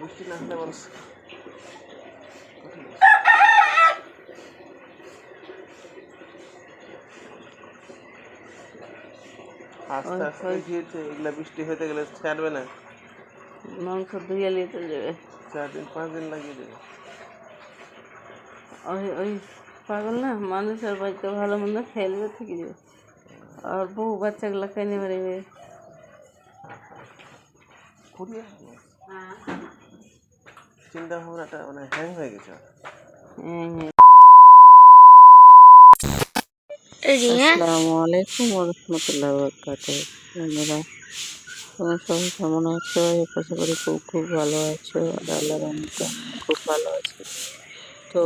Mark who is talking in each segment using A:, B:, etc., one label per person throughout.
A: বৃষ্টি না হলে মানুষ আস্তে আস্তে গিয়েছে, এগুলা বৃষ্টি হতে গেলে ছাড়বে না,
B: মাংস ধুয়ে নিতে যাবে,
A: 4 দিন 5 দিন লাগিয়ে দেবে।
B: ওই পাগল না, মানুষের বাড়িতে ভালো মন্দ খেলবে থেকে যাবে, আর বউ বাচ্চাগুলো কেনে মারিবে।
A: চিন্তা ভাবনাটা মানে হ্যাং হয়ে গেছে।
B: আসসালামু আলাইকুম ওয়া রাহমাতুল্লাহি ওয়া বারাকাতুহু। বন্ধুরা, তোমরা সবাই কেমন আছো? আশা করি খুব ভালো আছো। আর আল্লাহর রহমতে আমিও খুব ভালো আছি। তো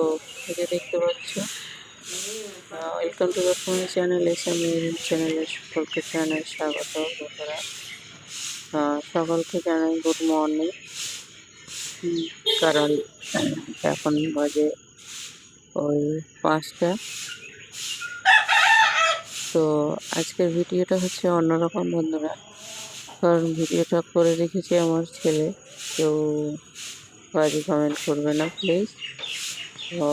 B: এই যে দেখতে পাচ্ছ, welcome to the food channel, চ্যানেলে সকলকে জানাই স্বাগত। বন্ধুরা, সকলকে জানাই গুড মর্নিং। কারণ এখন বাজে ওই 5টা। তো আজকের ভিডিওটা হচ্ছে অন্যরকম বন্ধুরা, কারণ ভিডিওটা করে রেখেছি আমার ছেলে, কেউ বাজে কমেন্ট করবে না প্লিজ। তো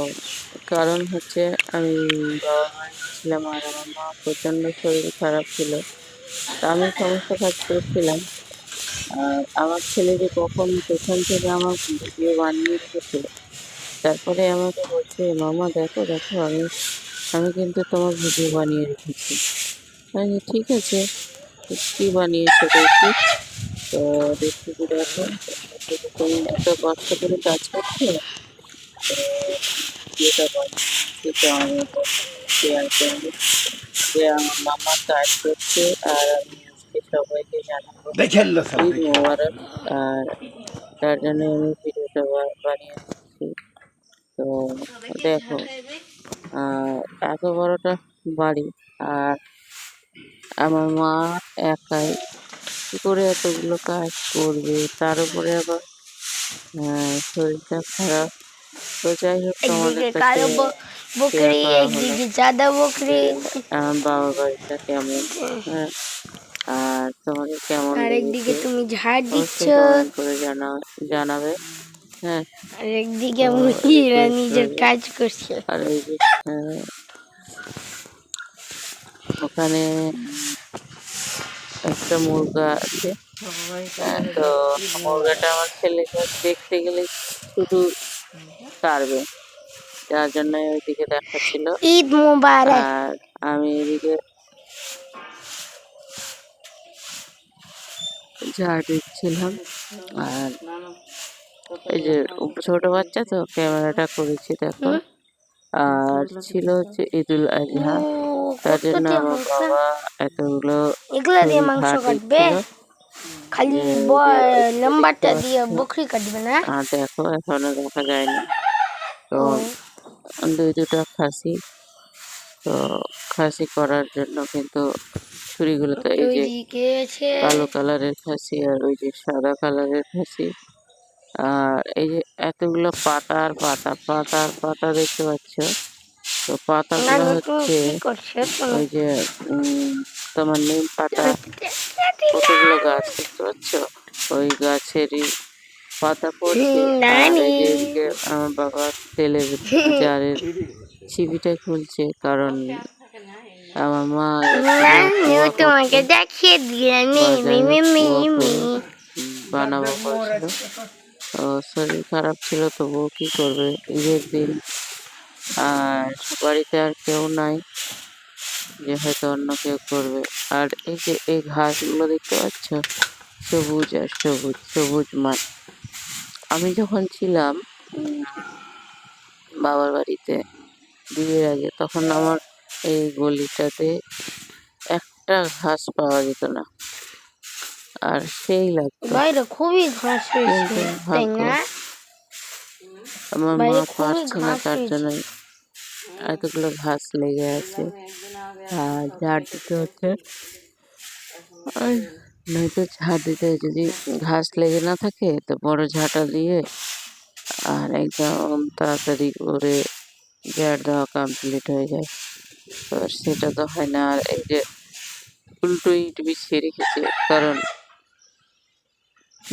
B: কারণ হচ্ছে আমি বাবা বাড়ি ছিলাম, আর আমার মা প্রচণ্ড শরীর খারাপ ছিল। তা আমি সমস্ত কাজ করছিলাম, আর আমার ছেলে যে কখন পেছন থেকে আমার ভিডিও বানিয়ে রেখেছে, তারপরে আমাকে বলছে, মামা দেখো দেখো, আমি আমি কিন্তু তোমার ভিডিও বানিয়ে রেখেছি। আমি ঠিক আছে, কী বানিয়েছো দেখি। তো রেসিপি দেখো, তুমি এত কষ্ট করে কাজ করছো, তো যেটা বানিয়েছি তো আমি শেয়ার করবো যে আমার মামা কাজ করছে। আর আমি আজকে সবাইকে জানাবো ঈদ মোবারক, আর তার জন্য আমি ভিডিওটা বানিয়ে দিচ্ছি। তো দেখো, এত বড়টা বাড়ি, আর আমার মা একাই কি করে এতগুলো কাজ করবে, তার উপরে আবার শরীরটা খারাপ। তো যাই হোক, তোমাদের কাছে শেয়ার করা হলো আমার বাবার বাড়িটা কেমন। হ্যাঁ, আর তোমাদের কেমন লেগেছে
C: তুমি ঝাড় দিচ্ছ,
B: কমেন্ট করে জানাবে। হ্যাঁ,
C: আর একদিকে মুরগিরা নিজের কাজ করছে।
B: আর এই যে ওখানে একটা মুরগা আছে। তো মুরগাটা আমার ছেলেকে দেখতে গেলে শুধু তাড়বে, যার জন্য ওইদিকে দেখাচ্ছিল।
C: ঈদ মোবারক।
B: আর আমি এদিকে ঝাড় দিচ্ছিলাম। আর এই যে ছোট বাচ্চা, তো ক্যামেরাটা করেছি দেখো। আর ছিল হচ্ছে ঈদুল আজহা, তার জন্য আমার বাবা এতগুলো
C: এগুলা দিয়ে মাংস
B: ঝাড়
C: কাটবে,
B: দিচ্ছিল।
C: খালি লম্বাটা দিয়ে বকরি কাটবে না।
B: আর দেখো, এখনো দেখা যায়নি। তো দুটা খাসি, তো খাসি করার জন্য কিন্তু ছুরিগুলো তো এই যে কালো কালারের খাসি, আর ওই যে সাদা কালারের খাসি, আর এই যে এতগুলো পাতা আর পাতা, পাতা আর পাতা দেখতে পাচ্ছ। তো পাতাগুলো হচ্ছে ওই যে তোমার নিম পাতা, কতগুলো গাছ দেখতে পাচ্ছ, ওই গাছেরই পাতা পড়ছে। আর এই যে এদিকে আমার বাবা তেলের জারের ছিপিটা খুলছে, কারণ আমার মা
C: তোমাকে দেখিয়ে
B: বানাবো বলছিল। তো শরীর খারাপ ছিল, তবুও কি করবে, ঈদের দিন, আর বাড়িতে আর কেউ নাই যে হয়তো অন্য কেউ করবে। আর এই যে এই ঘাসগুলো দেখতে পাচ্ছ, সবুজ আর সবুজ সবুজ মাঠ। আমি যখন ছিলাম বাবার বাড়িতে বিয়ের আগে, তখন আমার এই গলিটাতে একটা ঘাস পাওয়া যেত না, আর সেই লাগতো।
C: বাইরে খুবই ঘাস হয়েছে, তাই না?
B: আমার মা পারছে না, তার জন্য এতগুলো ঘাস লেগে আছে, আর ঝাড় দিতে হচ্ছে। নয়তো ঝাড় দিতে যদি ঘাস লেগে না থাকে, তো বড় ঝাঁটা দিয়ে আর একদম তাড়াতাড়ি করে ঝাড় দেওয়া কমপ্লিট হয়ে যায়। তো সেটা তো হয় না। আর এই যে উল্টো ইট বিছিয়ে রেখেছে, কারণ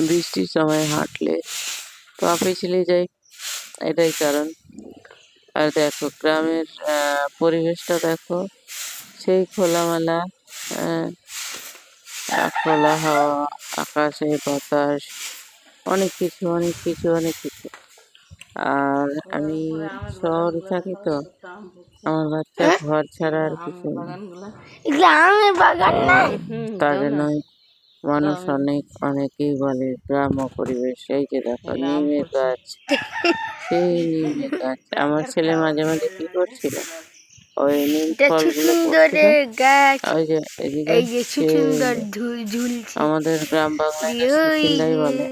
B: বৃষ্টির সময় হাঁটলে পিছলে যাই, এটাই কারণ। আর দেখো গ্রামের পরিবেশটা দেখো, সেই খোলামেলা, আহ, খোলা হাওয়া, আকাশে বাতাস, অনেক কিছু অনেক কিছু অনেক কিছু। আর আমি শহরে থাকি তো, আমার বাচ্চা ঘর ছাড়া আর কিছু না।
C: এগুলো আমের বাগান না?
B: তার জন্যই মানুষ অনেকেই বলে গ্রাম্য পরিবেশ। এই যে দেখো নিমের গাছ, সেই নিমের গাছ। আমার ছেলে মাঝে মাঝে কি করছিল, ওই নিম
C: এটা
B: ফলগুলো পড়ছিল,
C: সুন্দরের গাছ।
B: ওই যে এদিকে
C: এই যে
B: সে
C: সুন্দর ঝুলছে।
B: আমাদের গ্রাম বাংলায় না
C: ওই
B: সুচিন্দাই
C: যে
B: বলে।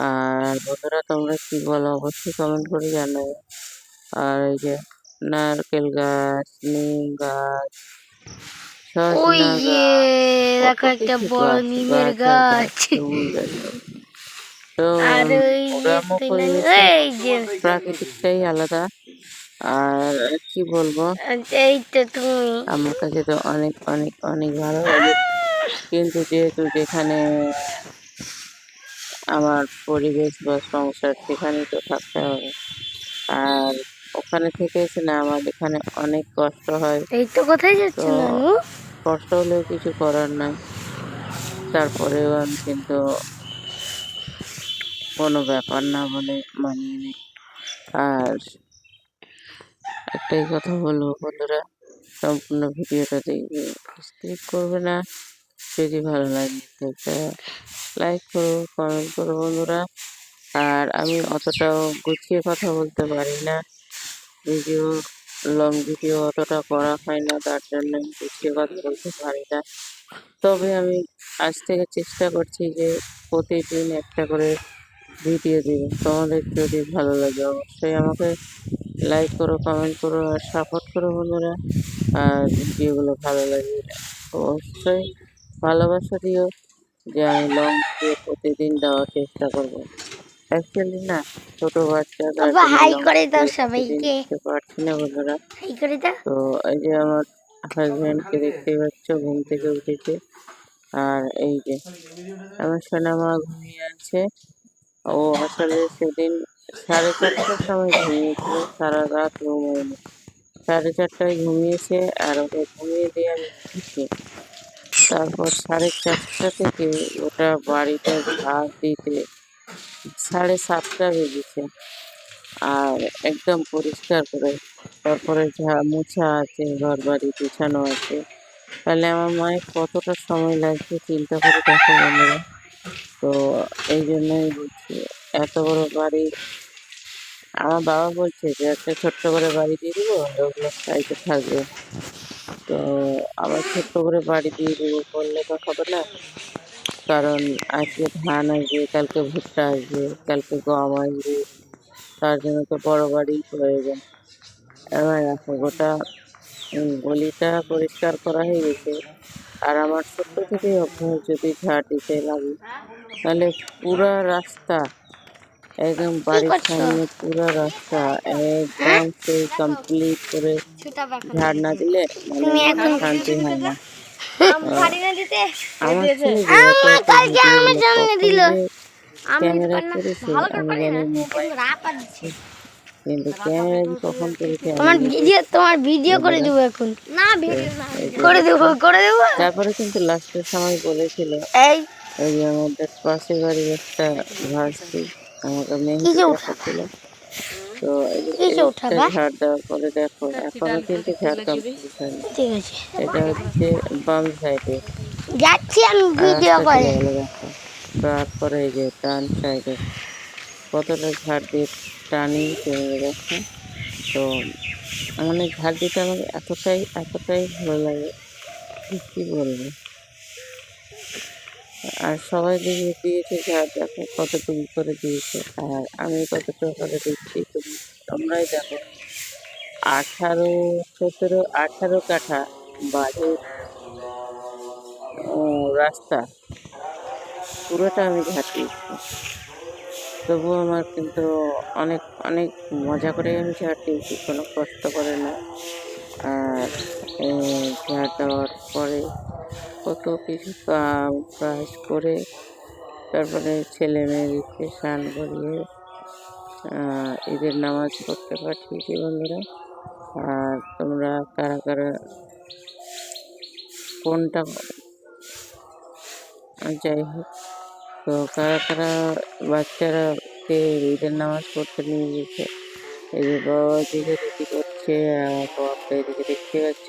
B: আর বন্ধুরা তোমরা কি বলো অবশ্যই কমেন্ট করে জানাবে। আর এই যে নারকেল গাছ, নিম গাছ,
C: ওই
B: সজনা
C: যে
B: গাছ, কত
C: দেখো একটা
B: কিছু
C: বড়
B: গাছ,
C: নিমের
B: গাছ আর গাছ,
C: গাছ।
B: সবুজ একদম। তো
C: আর ওই যে
B: গ্রাম্য পরিবেশে
C: এই যে
B: প্রাকৃতিকটাই আলাদা। আর কি বলবো,
C: এই তো তুমি।
B: আমার কাছে তো অনেক অনেক অনেক ভালো লাগে। কিন্তু যেহেতু যেখানে আমার পরিবেশ বা সংসার, সেখানেই তো থাকতে হবে। আর ওখানে থেকে এসে না আমার এখানে অনেক কষ্ট হয়।
C: এই তো কোথায়
B: তো
C: যাচ্ছে নানু?
B: কষ্ট হলেও কিছু করার নাই, তারপরেও আমি কিন্তু কোনো ব্যাপার না বলে মানিয়ে নিই। আর একটাই কথা বলবো বন্ধুরা, সম্পূর্ণ ভিডিওটা দেখবে, স্কিপ করবে না। যদি ভালো লাগে তো একটা লাইক করো, কমেন্ট করো বন্ধুরা। আর আমি অতটাও গুছিয়ে কথা বলতে পারি না, ভিডিও লং ভিডিও অতটা করা হয় না, তার জন্য আমি গুছিয়ে কথা বলতে পারি না। তবে আমি আজ থেকে চেষ্টা করছি যে প্রতিদিন একটা করে ভিডিও দিব। তোমাদের যদি ভালো লাগে অবশ্যই আমাকে লাইক করো, কমেন্ট করো আর সাপোর্ট করো বন্ধুরা। আর ভিডিওগুলো ভালো লাগে অবশ্যই ভালোবাসা দিও, যে আমি লং ভিডিও প্রতিদিন দেওয়ার চেষ্টা করব। অ্যাকচুয়ালি না, ছোট বাচ্চা, তার
C: বাবা
B: জন্য
C: হাই
B: লং
C: করে দাও
B: ভিডিও প্রতিদিন
C: সবাইকে।
B: দিতে পারছি না বন্ধুরা।
C: হাই করে দাও।
B: তো এই যে আমার হাজব্যান্ডকে দেখতে পাচ্ছ, ঘুম থেকে উঠেছে। আর এই যে আমার সোনামা ঘুমিয়ে আছে। ও আসলে সেদিন 4:30টার সময় ঘুমিয়েছিল, সারা রাত ঘুমোয়নি। 4:30টায় ঘুমিয়েছে, আর ওকে ঘুমিয়ে দিয়ে আমি উঠেছি। তারপর 4:30টা থেকে ওটা বাড়িটা ঝাড় দিতে 7:30 বেজেছে। আর একদম পরিষ্কার করে, তারপরে মোছা আছে, ঘর বাড়ি গুছানো আছে। তাহলে আমার মায়ের কতটা সময় লাগবে চিন্তা করে দেখো বন্ধুরা। তো এই জন্যই বলছি, এত বড় বাড়ি, আমার বাবা বলছে যে একটা ছোট্ট করে বাড়ি দিয়ে দিবো, ওগুলো সাইডে থাকবে। তো আবার ছোট্ট করে বাড়ি দিয়ে দেবো বললে তো হবে না, কারণ আজকে ধান আসবে, কালকে ভুট্টা আসবে, কালকে গম আসবে, তার জন্য তো বড় বাড়ি প্রয়োজন। এবার দেখো গোটা গলিটা পরিষ্কার করা হয়ে গেছে। আর আমার ছোট্ট থেকেই অভ্যাস, যদি ঝাড় দিতে লাগে তাহলে পুরা রাস্তা, একদম
C: কি
B: বাড়ির
C: করছো?
B: সামনে পুরা রাস্তা
C: হ্যাঁ
B: একদম সেই কমপ্লিট করে ঝাড় না দিলে মানে
C: তুমি
B: মনে
C: এখন
B: শান্তি হয় না। আহ,
C: পারি না দিতে।
B: আমার ছেলে যে এত
C: আমার
B: এত
C: কালকে আমের
B: ভিডিওগুলো
C: জন্য
B: কখন
C: দিল।
B: যে
C: আমি
B: ক্যামেরা
C: পারি না,
B: করেছে
C: ভালো করে
B: আমি
C: পারি না,
B: জানি,
C: কিন্তু
B: মোবাইল
C: রাপা দিচ্ছে।
B: কিন্তু ক্যামেরা যে কখন করেছে আমি
C: তোমার
B: নিজেও
C: ভিডিও
B: জানি
C: তোমার
B: না
C: ভিডিও করে
B: বন্ধুরা।
C: দেবো এখন। না
B: তো
C: ভিডিও না,
B: এই যে
C: করে দেবো
B: দেখো,
C: করে দেবো।
B: তারপরে কিন্তু লাস্টের সময় বলেছিল,
C: এই
B: ওই যে আমাদের পাশের বাড়ির একটা ভাস্তি আমাকে মেহেদি
C: কিসে উঠাবা?
B: দেখাচ্ছিল। তো এই যে
C: কিসে
B: এদিকটা
C: উঠাবা?
B: ঝাড় দেওয়ার পরে দেখো এখনো কিন্তু ঝাড় কমপ্লিট হয়নি।
C: ঠিক আছে,
B: এটা হচ্ছে বাম সাইডে,
C: যাচ্ছি আমি ভিডিও
B: রাস্তা
C: করে।
B: চলে গেল দেখো। তারপরে এই যে ডান সাইডে কতটা ঝাড় দিয়ে টানি টেনে দেখো। তো মানে ঝাড় দিতে আমার এতটাই এতটাই ভালো লাগে, যে কি বলবো। আর সবাই দিয়েছে ঝাড়, দেখো কতটুকু করে দিয়েছে, আর আমি কতটুকু করে দিচ্ছি তোমরাই দেখো। 18 17 18 কাঠা বাড়ির রাস্তা পুরোটা আমি ঝাড় দিয়েছি। তবুও আমার কিন্তু অনেক অনেক মজা করে আমি ঝাড় দিয়েছি, কোনো কষ্ট করে না। আর ঝাড় দেওয়ার পরে কত কিছু কাজ করে তারপরে ছেলে মেয়েদেরকে স্নান করিয়ে ঈদের নামাজ পড়তে পাঠিয়েছি বন্ধুরা। আর তোমরা কারা কারা কোনটা, যাই হোক, তো কারা কারা বাচ্চারা কে ঈদের নামাজ পড়তে নিয়ে গেছে। এই যে বাবা দিকে রেডি করছে, আর বাবাটা এদিকে দেখতে পাচ্ছ,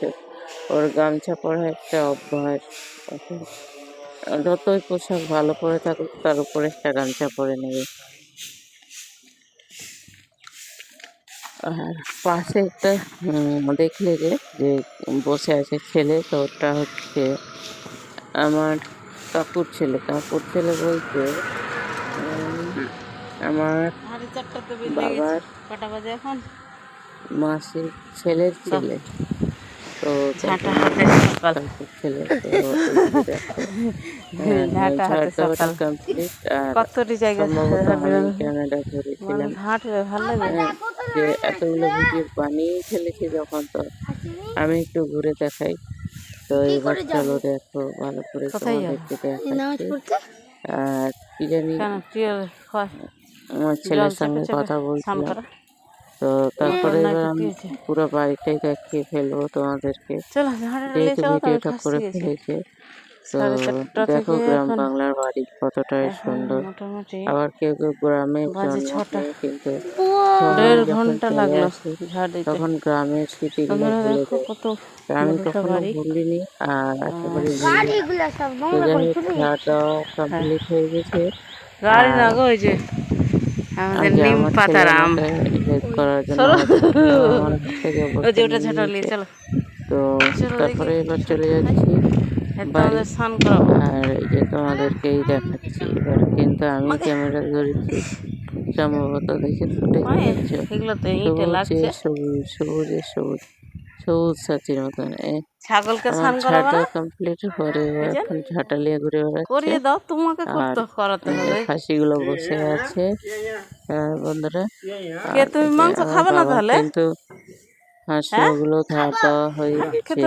B: ওর গামছা পরা একটা অভ্যাস। এখন যতই পোশাক ভালো পরে থাকুক, তার উপরে একটা গামছা পরে নেবে। আর পাশে একটা দেখলে যে বসে আছে ছেলে, তো ওটা হচ্ছে আমার কাকুর ছেলে। কাকুর ছেলে বলতে আমার বাবার মাসির ছেলের ছেলে, তো কাকুর ছেলে। তো ঝাড় কমপ্লিট। আর সম্ভবত আমি ক্যামেরা ধরেছিলাম যে এতগুলো ভিডিও বানিয়ে ফেলেছি যখন, তো আমি একটু ঘুরে দেখাই। তো এবার চলো দেখো ভালো করে তোমাদেরকে দেখাচ্ছি। আর কি জানি আমার ছেলের সঙ্গে কথা বলছিলাম, তো তারপরে এবার আমি পুরো বাড়িটাই দেখিয়ে ফেলবো তোমাদেরকে, যেহেতু ভিডিওটা করে ফেলেছে। তো দেখো গ্রাম বাংলার বাড়ি কতটাই সুন্দর। আবার কেউ কেউ গ্রামে জন্ম নেয়, কিন্তু যখন চলে আসে তখন গ্রামের স্মৃতিগুলো ভুলে যায়। আমি কখনো ভুলিনি, আর একেবারে ভুলিনি। তো যাই হোক, খাওয়া দাওয়া কমপ্লিট হয়ে গেছে। আমার ছেলে আমাকে হেল্প করার জন্য আমার হাত থেকে অবশ্যই নিয়ে নিয়েছে। তো তারপরে এবার চলে যাচ্ছি বাড়ি। আর এই যে তোমাদেরকেই দেখাচ্ছি এবার, কিন্তু আমি ক্যামেরা ধরেছি সম্ভবত দেখে ফুটে যাচ্ছে সবুজে সবুজ, সবুজে সবুজ, সবুজ সাথীর মতন।
C: ছাগলকে
B: আমার ঝাড়টা কমপ্লিট করে এবার এখন ঝাঁটালিয়া ঘুরে বেড়াচ্ছে। আর খাসিগুলো বসে আছে বন্ধুরা। কিন্তু হাঁসগুলো ধার দেওয়া হয়ে গেছে।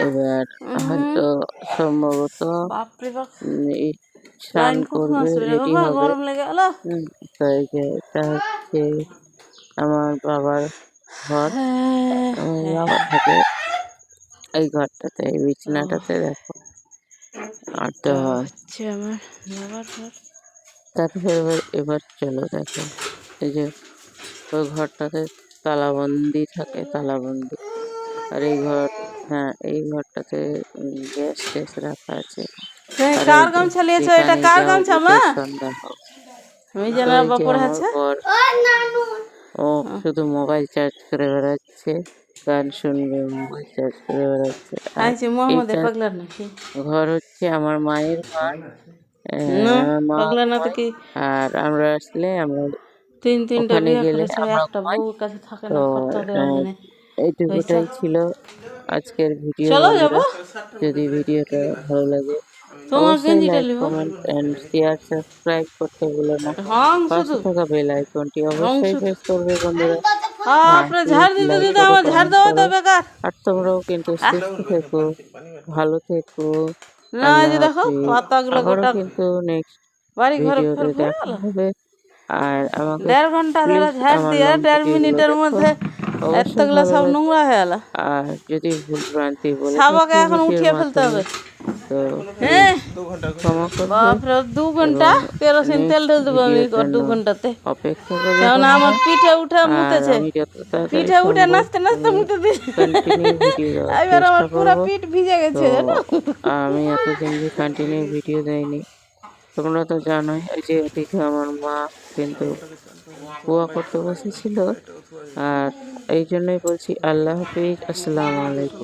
B: এবার হয়তো সম্ভবত স্নান করবে, রেডি হবে। তো এই যে এটা হচ্ছে আমার বাবার ঘর, আমার বাবা থাকে এই ঘরটাতে, এই বিছানাটাতে দেখো। আর তো তারপরে এবার চলো দেখো, এই যে ওই ঘরটাতে তালাবন্দি থাকে, তালাবন্দি। আর এই ঘর, হ্যাঁ এই ঘরটাতে গ্যাস ট্যাস রাখা আছে। ও শুধু মোবাইল চার্জ করে বেড়াচ্ছে, গান শুনবে, মোবাইল চার্জ করে বেড়াচ্ছে। ঘর হচ্ছে আমার মায়ের ঘর, আর আমরা আসলে আমরা ওখানে গেলে আমরা ঘুমাই। তো এইটুকুটাই ছিল আজকের ভিডিও। যদি ভিডিওটা ভালো লাগে অবশ্যই like, comment and share, subscribe করতে ভুলো না। পাশে থাকা বেল আইকনটি অবশ্যই প্রেস করবে বন্ধুরা। আর তোমরাও কিন্তু সুস্থ থেকো, ভালো থেকো। আবারও কিন্তু নেক্সট ভিডিওতে দেখা হবে। আর আমাকে আর যদি ভুল ভ্রান্তি বলে তো ক্ষমা করবে। 2 ঘন্টা কেরোসিন তেল ঢেলে দেবো আমি 2 ঘন্টাতে। অপেক্ষা করবে, কারণ আমার পিঠে উঠে মুতেছে, পিঠে উঠে নাচতে নাচতে মুতে দিয়েছে। এবার আমার পুরো পিঠ ভিজে গেছে। আমি এতদিন যে কন্টিনিউ ভিডিও দেয়নি, তোমরা তো জানোই। এই যে এদিকে আমার মা কিন্তু কুয়া করতে বসেছিল। আর এই জন্যই বলছি আল্লাহ হাফিজ, আসসালামু আলাইকুম।